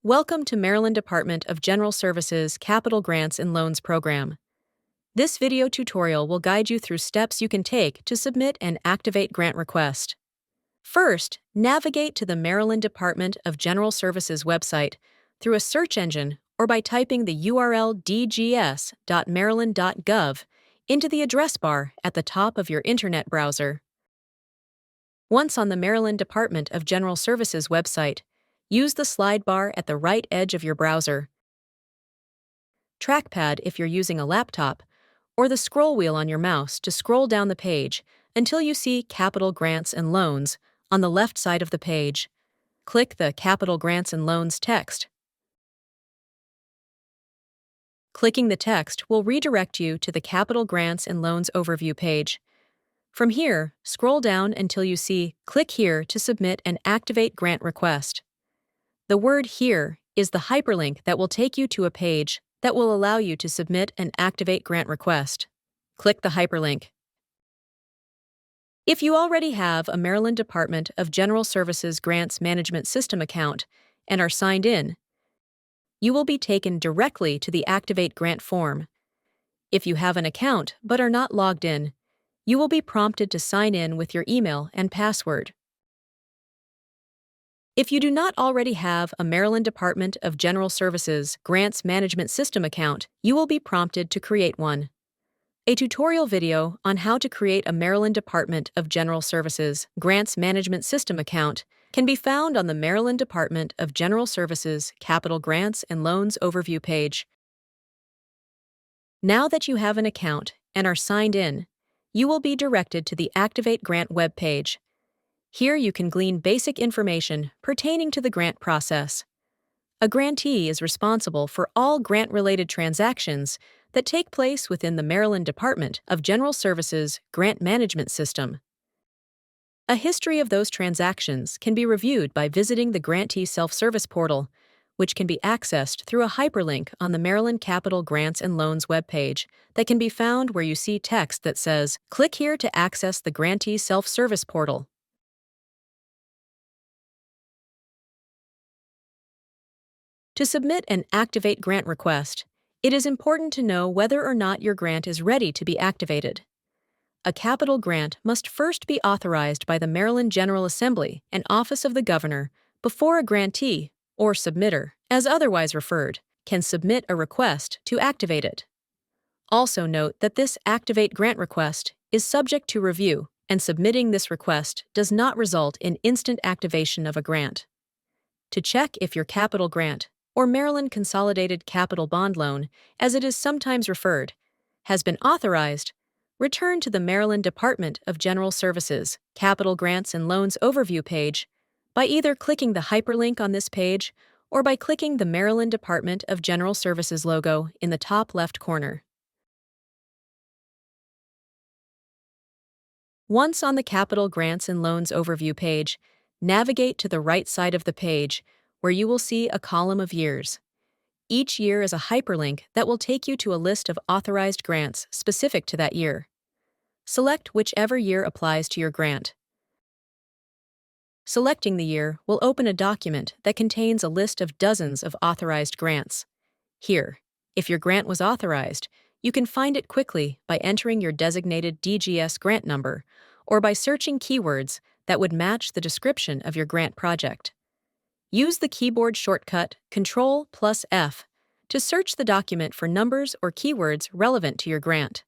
Welcome to Maryland Department of General Services Capital Grants and Loans Program. This video tutorial will guide you through steps you can take to submit and activate grant request. First, navigate to the Maryland Department of General Services website through a search engine or by typing the URL dgs.maryland.gov into the address bar at the top of your internet browser. Once on the Maryland Department of General Services website, use the slide bar at the right edge of your browser, trackpad if you're using a laptop, or the scroll wheel on your mouse to scroll down the page until you see Capital Grants and Loans on the left side of the page. Click the Capital Grants and Loans text. Clicking the text will redirect you to the Capital Grants and Loans Overview page. From here, scroll down until you see Click here to submit and activate grant request. The word Here is the hyperlink that will take you to a page that will allow you to submit and activate grant request. Click the hyperlink. If you already have a Maryland Department of General Services Grants Management System account and are signed in, you will be taken directly to the Activate Grant form. If you have an account but are not logged in, you will be prompted to sign in with your email and password. If you do not already have a Maryland Department of General Services Grants Management System account, you will be prompted to create one. A tutorial video on how to create a Maryland Department of General Services Grants Management System account can be found on the Maryland Department of General Services Capital Grants and Loans Overview page. Now that you have an account and are signed in, you will be directed to the Activate Grant web page. Here you can glean basic information pertaining to the grant process. A grantee is responsible for all grant-related transactions that take place within the Maryland Department of General Services Grant Management System. A history of those transactions can be reviewed by visiting the Grantee Self-Service Portal, which can be accessed through a hyperlink on the Maryland Capital Grants and Loans webpage that can be found where you see text that says, "Click here to access the Grantee Self-Service Portal." To submit and activate grant request, it is important to know whether or not your grant is ready to be activated. A capital grant must first be authorized by the Maryland General Assembly and Office of the Governor before a grantee, or submitter, as otherwise referred, can submit a request to activate it. Also note that this Activate Grant request is subject to review, and submitting this request does not result in instant activation of a grant. To check if your capital grant, or Maryland Consolidated Capital Bond Loan, as it is sometimes referred, has been authorized, return to the Maryland Department of General Services Capital Grants and Loans Overview page by either clicking the hyperlink on this page or by clicking the Maryland Department of General Services logo in the top left corner. Once on the Capital Grants and Loans Overview page, navigate to the right side of the page where you will see a column of years. Each year is a hyperlink that will take you to a list of authorized grants specific to that year. Select whichever year applies to your grant. Selecting the year will open a document that contains a list of dozens of authorized grants. Here, if your grant was authorized, you can find it quickly by entering your designated DGS grant number or by searching keywords that would match the description of your grant project. Use the keyboard shortcut Ctrl+F to search the document for numbers or keywords relevant to your grant.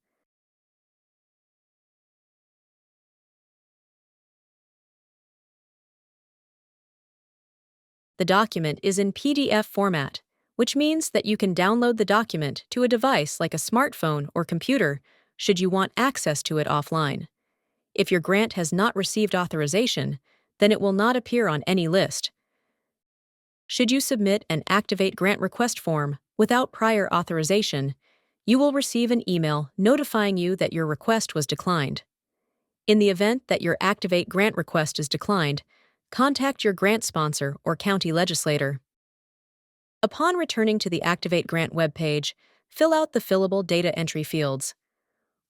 The document is in PDF format, which means that you can download the document to a device like a smartphone or computer should you want access to it offline. If your grant has not received authorization, then it will not appear on any list. Should you submit an Activate Grant Request form without prior authorization, you will receive an email notifying you that your request was declined. In the event that your Activate Grant request is declined, contact your grant sponsor or county legislator. Upon returning to the Activate Grant webpage, fill out the fillable data entry fields.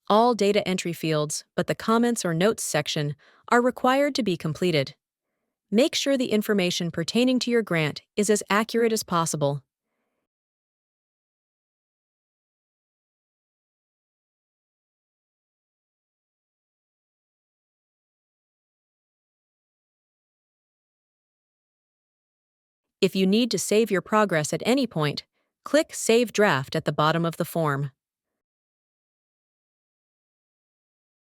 All data entry fields, but the Comments or Notes section, are required to be completed. Make sure the information pertaining to your grant is as accurate as possible. If you need to save your progress at any point, click Save Draft at the bottom of the form.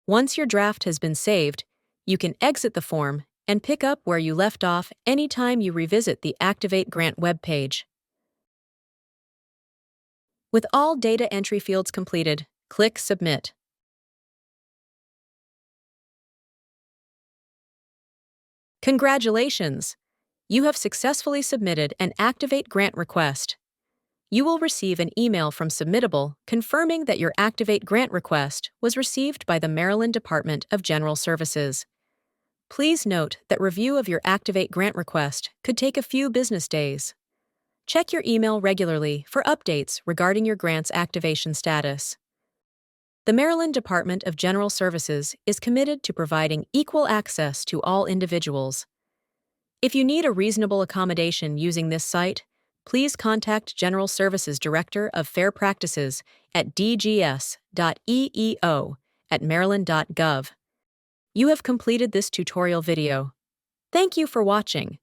Once your draft has been saved, you can exit the form and pick up where you left off anytime you revisit the Activate Grant webpage. With all data entry fields completed, click Submit. Congratulations! You have successfully submitted an Activate Grant request. You will receive an email from Submittable confirming that your Activate Grant request was received by the Maryland Department of General Services. Please note that review of your Activate Grant request could take a few business days. Check your email regularly for updates regarding your grant's activation status. The Maryland Department of General Services is committed to providing equal access to all individuals. If you need a reasonable accommodation using this site, please contact General Services Director of Fair Practices at dgs.eeo@maryland.gov. You have completed this tutorial video. Thank you for watching.